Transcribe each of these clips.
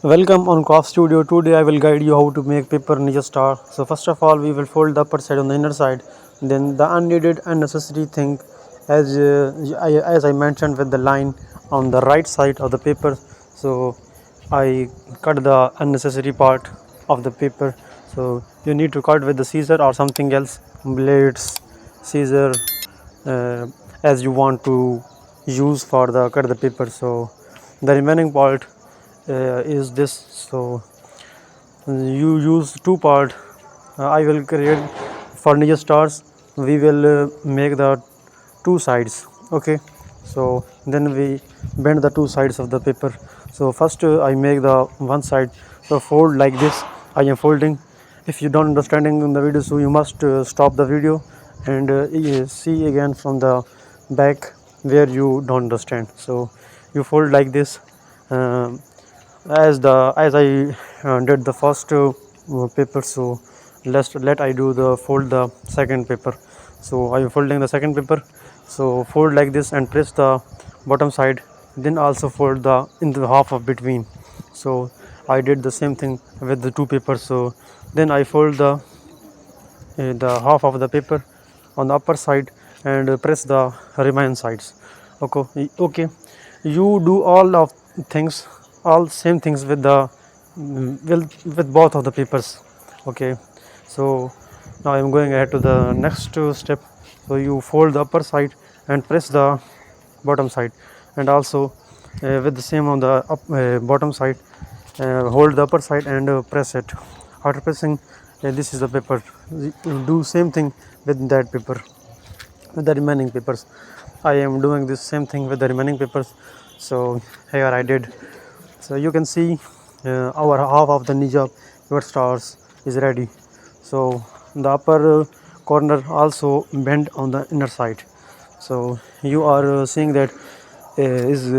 Welcome on Craft Studio. Today I will guide you how to make paper ninja star. So first of all we will fold the upper side on the inner side, then the unneeded and necessary thing as I mentioned with the line on the right side of the paper. So I cut the unnecessary part of the paper. So you need to cut with the scissor or something else, blades, scissor, uh, as you want to use for the cut the paper. So the remaining part is this. So you use two part. I will create for ninja stars. We will make the two sides. Okay, so then we bend the two sides of the paper. So first I make the one side, so fold like this. I am folding. If you don't understanding in the video, so you must stop the video and see again from the back where you don't understand. So you fold like this. um, as I did the first paper, so let I do the fold the second paper. So I am folding the second paper. So fold like this and press the bottom side, then also fold the in the half of between. So I did the same thing with the two papers. So then I fold the half of the paper on the upper side and press the remaining sides. Okay, you do all of things, all same things with the with both of the papers. Okay, so now I am going ahead to the next step. So you fold the upper side and press the bottom side, and also with the same on the bottom side, hold the upper side and press it. After pressing, this is the paper. You do same thing with that paper, with the remaining papers. I am doing this same thing with the remaining papers. So here I did. So you can see our half of the ninja your stars is ready. So the upper corner also bent on the inner side. So you are seeing that is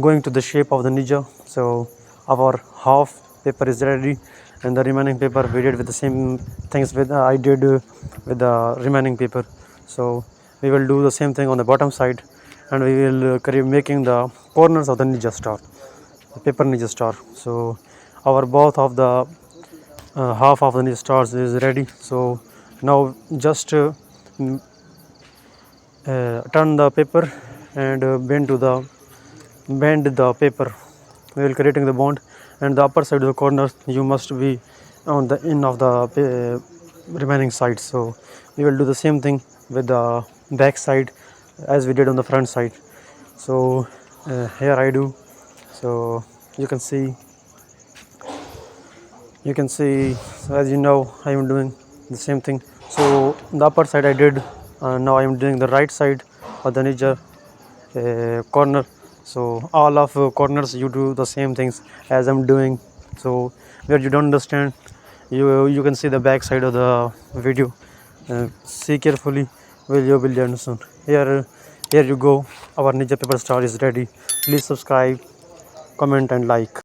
going to the shape of the ninja. So our half paper is ready, and the remaining paper we did with the same things with I did with the remaining paper. So we will do the same thing on the bottom side, and we will making the corners of the ninja star, the paper ninja star. So our both of the half of the ninja stars is ready. So now just turn the paper and bend the paper. We will creating the bond, and the upper side of the corner you must be on the end of the remaining side. So we will do the same thing with the back side as we did on the front side. So here I do. So you can see, as you know, I am doing the same thing. So the upper side I did. Now I am doing the right side of the ninja corner. So all of corners you do the same things as I'm doing. So where you don't understand, you can see the back side of the video. See carefully, will you understand. Here you go. Our ninja paper star is ready. Please subscribe, comment and like.